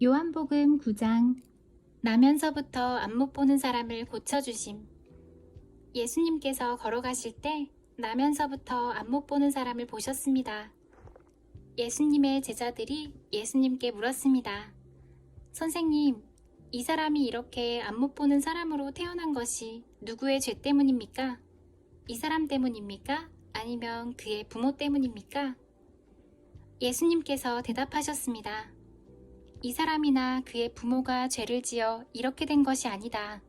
요한복음 9장. 나면서부터 안 못 보는 사람을 고쳐주심. 예수님께서 걸어가실 때 나면서부터 안 못 보는 사람을 보셨습니다. 예수님의 제자들이 예수님께 물었습니다. 선생님, 이 사람이 이렇게 안 못 보는 사람으로 태어난 것이 누구의 죄 때문입니까? 이 사람 때문입니까? 아니면 그의 부모 때문입니까? 예수님께서 대답하셨습니다. 이 사람이나 그의 부모가 죄를 지어 이렇게 된 것이 아니다.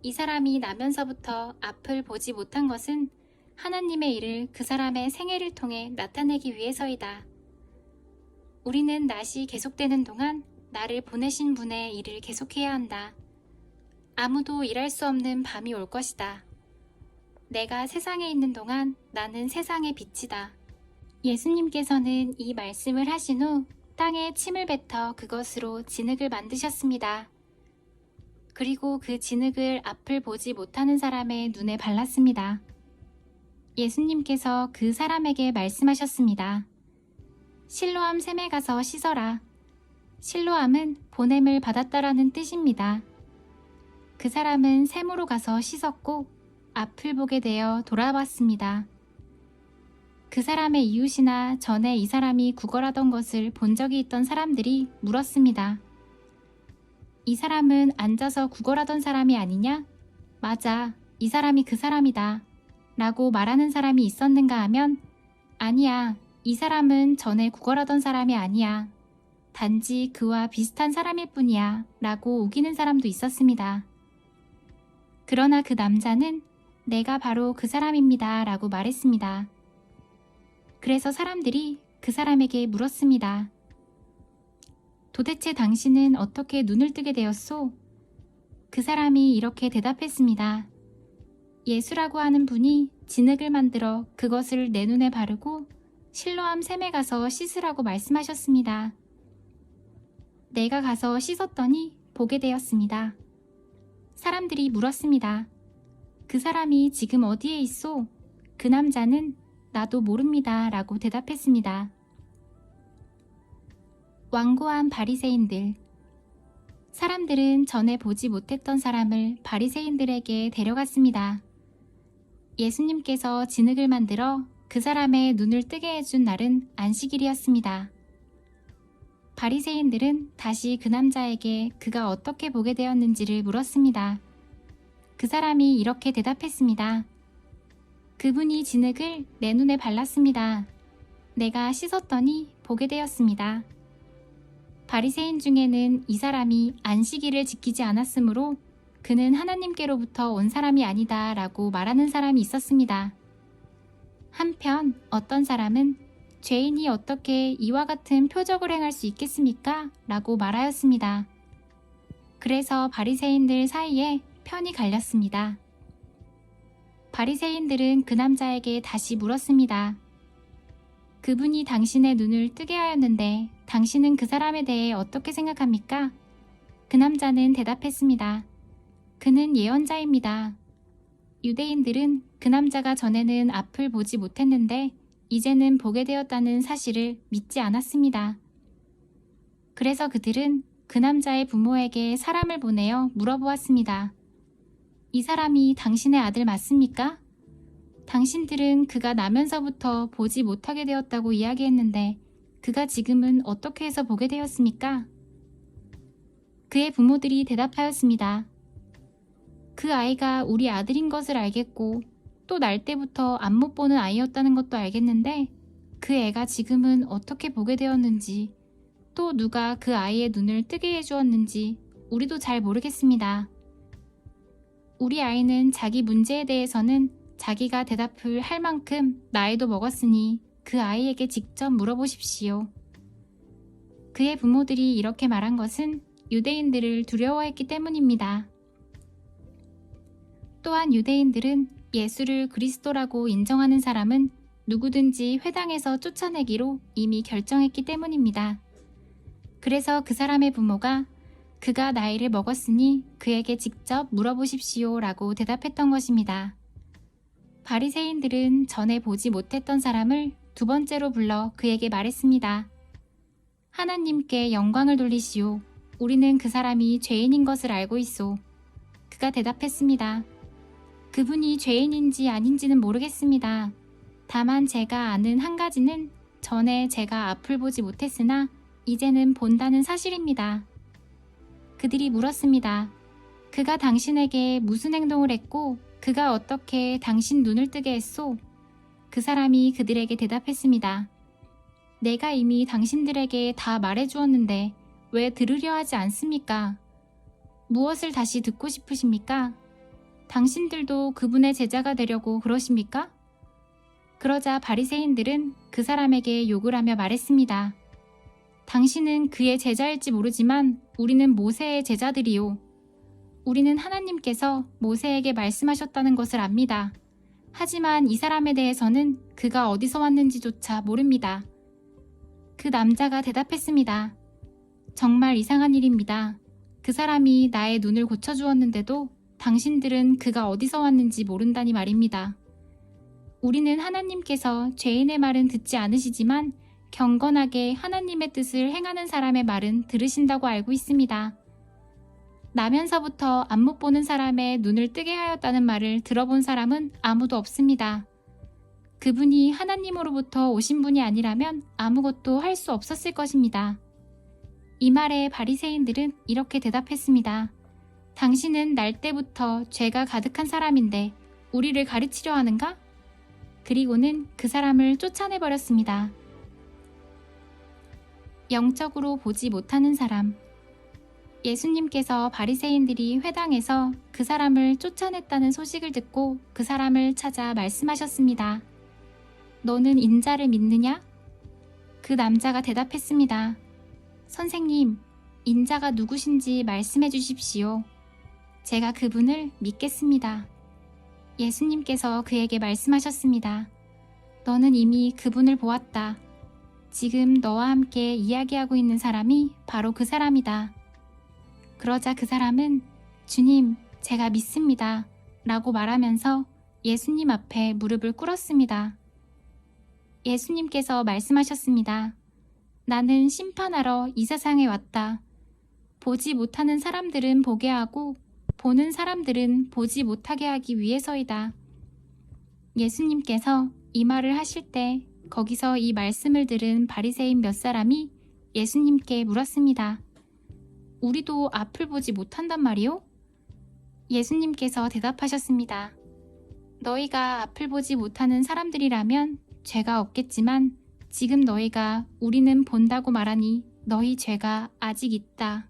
이 사람이 나면서부터 앞을 보지 못한 것은 하나님의 일을 그 사람의 생애를 통해 나타내기 위해서이다. 우리는 낮이 계속되는 동안 나를 보내신 분의 일을 계속해야 한다. 아무도 일할 수 없는 밤이 올 것이다. 내가 세상에 있는 동안 나는 세상의 빛이다. 예수님께서는 이 말씀을 하신 후 땅에 침을 뱉어 그것으로 진흙을 만드셨습니다. 그리고 그 진흙을 앞을 보지 못하는 사람의 눈에 발랐습니다. 예수님께서 그 사람에게 말씀하셨습니다. 실로암 샘에 가서 씻어라. 실로암은 보냄을 받았다라는 뜻입니다. 그 사람은 샘으로 가서 씻었고 앞을 보게 되어 돌아왔습니다. 그 사람의 이웃이나 전에 이 사람이 구걸하던 것을 본 적이 있던 사람들이 물었습니다. 이 사람은 앉아서 구걸하던 사람이 아니냐? 맞아, 이 사람이 그 사람이다. 라고 말하는 사람이 있었는가 하면 아니야, 이 사람은 전에 구걸하던 사람이 아니야. 단지 그와 비슷한 사람일 뿐이야. 라고 우기는 사람도 있었습니다. 그러나 그 남자는 내가 바로 그 사람입니다. 라고 말했습니다. 그래서 사람들이 그 사람에게 물었습니다. 도대체 당신은 어떻게 눈을 뜨게 되었소? 그 사람이 이렇게 대답했습니다. 예수라고 하는 분이 진흙을 만들어 그것을 내 눈에 바르고 실로암 샘에 가서 씻으라고 말씀하셨습니다. 내가 가서 씻었더니 보게 되었습니다. 사람들이 물었습니다. 그 사람이 지금 어디에 있소? 그 남자는 나도 모릅니다. 라고 대답했습니다. 완고한 바리새인들. 사람들은 전에 보지 못했던 사람을 바리새인들에게 데려갔습니다. 예수님께서 진흙을 만들어 그 사람의 눈을 뜨게 해준 날은 안식일이었습니다. 바리새인들은 다시 그 남자에게 그가 어떻게 보게 되었는지를 물었습니다. 그 사람이 이렇게 대답했습니다. 그분이 진흙을 내 눈에 발랐습니다. 내가 씻었더니 보게 되었습니다. 바리새인 중에는 이 사람이 안식일을 지키지 않았으므로 그는 하나님께로부터 온 사람이 아니다 라고 말하는 사람이 있었습니다. 한편 어떤 사람은 죄인이 어떻게 이와 같은 표적을 행할 수 있겠습니까? 라고 말하였습니다. 그래서 바리새인들 사이에 편이 갈렸습니다. 바리새인들은 그 남자에게 다시 물었습니다. 그분이 당신의 눈을 뜨게 하였는데 당신은 그 사람에 대해 어떻게 생각합니까? 그 남자는 대답했습니다. 그는 예언자입니다. 유대인들은 그 남자가 전에는 앞을 보지 못했는데 이제는 보게 되었다는 사실을 믿지 않았습니다. 그래서 그들은 그 남자의 부모에게 사람을 보내어 물어보았습니다. 이 사람이 당신의 아들 맞습니까? 당신들은 그가 나면서부터 보지 못하게 되었다고 이야기했는데 그가 지금은 어떻게 해서 보게 되었습니까? 그의 부모들이 대답하였습니다. 그 아이가 우리 아들인 것을 알겠고 또 날 때부터 안 못 보는 아이였다는 것도 알겠는데 그 애가 지금은 어떻게 보게 되었는지 또 누가 그 아이의 눈을 뜨게 해주었는지 우리도 잘 모르겠습니다. 우리 아이는 자기 문제에 대해서는 자기가 대답을 할 만큼 나이도 먹었으니 그 아이에게 직접 물어보십시오. 그의 부모들이 이렇게 말한 것은 유대인들을 두려워했기 때문입니다. 또한 유대인들은 예수를 그리스도라고 인정하는 사람은 누구든지 회당에서 쫓아내기로 이미 결정했기 때문입니다. 그래서 그 사람의 부모가 그가 나이를 먹었으니 그에게 직접 물어보십시오 라고 대답했던 것입니다. 바리새인들은 전에 보지 못했던 사람을 두 번째로 불러 그에게 말했습니다. 하나님께 영광을 돌리시오. 우리는 그 사람이 죄인인 것을 알고 있소. 그가 대답했습니다. 그분이 죄인인지 아닌지는 모르겠습니다. 다만 제가 아는 한 가지는 전에 제가 앞을 보지 못했으나 이제는 본다는 사실입니다. 그들이 물었습니다. 그가 당신에게 무슨 행동을 했고 그가 어떻게 당신 눈을 뜨게 했소? 그 사람이 그들에게 대답했습니다. 내가 이미 당신들에게 다 말해주었는데 왜 들으려 하지 않습니까? 무엇을 다시 듣고 싶으십니까? 당신들도 그분의 제자가 되려고 그러십니까? 그러자 바리새인들은 그 사람에게 욕을 하며 말했습니다. 당신은 그의 제자일지 모르지만 우리는 모세의 제자들이요. 우리는 하나님께서 모세에게 말씀하셨다는 것을 압니다. 하지만 이 사람에 대해서는 그가 어디서 왔는지조차 모릅니다. 그 남자가 대답했습니다. 정말 이상한 일입니다. 그 사람이 나의 눈을 고쳐주었는데도 당신들은 그가 어디서 왔는지 모른다니 말입니다. 우리는 하나님께서 죄인의 말은 듣지 않으시지만 경건하게 하나님의 뜻을 행하는 사람의 말은 들으신다고 알고 있습니다. 나면서부터 안 못 보는 사람의 눈을 뜨게 하였다는 말을 들어본 사람은 아무도 없습니다. 그분이 하나님으로부터 오신 분이 아니라면 아무것도 할 수 없었을 것입니다. 이 말에 바리새인들은 이렇게 대답했습니다. 당신은 날 때부터 죄가 가득한 사람인데 우리를 가르치려 하는가? 그리고는 그 사람을 쫓아내버렸습니다. 영적으로 보지 못하는 사람. 예수님께서 바리새인들이 회당에서 그 사람을 쫓아냈다는 소식을 듣고 그 사람을 찾아 말씀하셨습니다. 너는 인자를 믿느냐? 그 남자가 대답했습니다. 선생님, 인자가 누구신지 말씀해 주십시오. 제가 그분을 믿겠습니다. 예수님께서 그에게 말씀하셨습니다. 너는 이미 그분을 보았다. 지금 너와 함께 이야기하고 있는 사람이 바로 그 사람이다. 그러자 그 사람은 주님, 제가 믿습니다. 라고 말하면서 예수님 앞에 무릎을 꿇었습니다. 예수님께서 말씀하셨습니다. 나는 심판하러 이 세상에 왔다. 보지 못하는 사람들은 보게 하고 보는 사람들은 보지 못하게 하기 위해서이다. 예수님께서 이 말을 하실 때 거기서 이 말씀을 들은 바리새인 몇 사람이 예수님께 물었습니다. 우리도 앞을 보지 못한단 말이오? 예수님께서 대답하셨습니다. 너희가 앞을 보지 못하는 사람들이라면 죄가 없겠지만 지금 너희가 우리는 본다고 말하니 너희 죄가 아직 있다.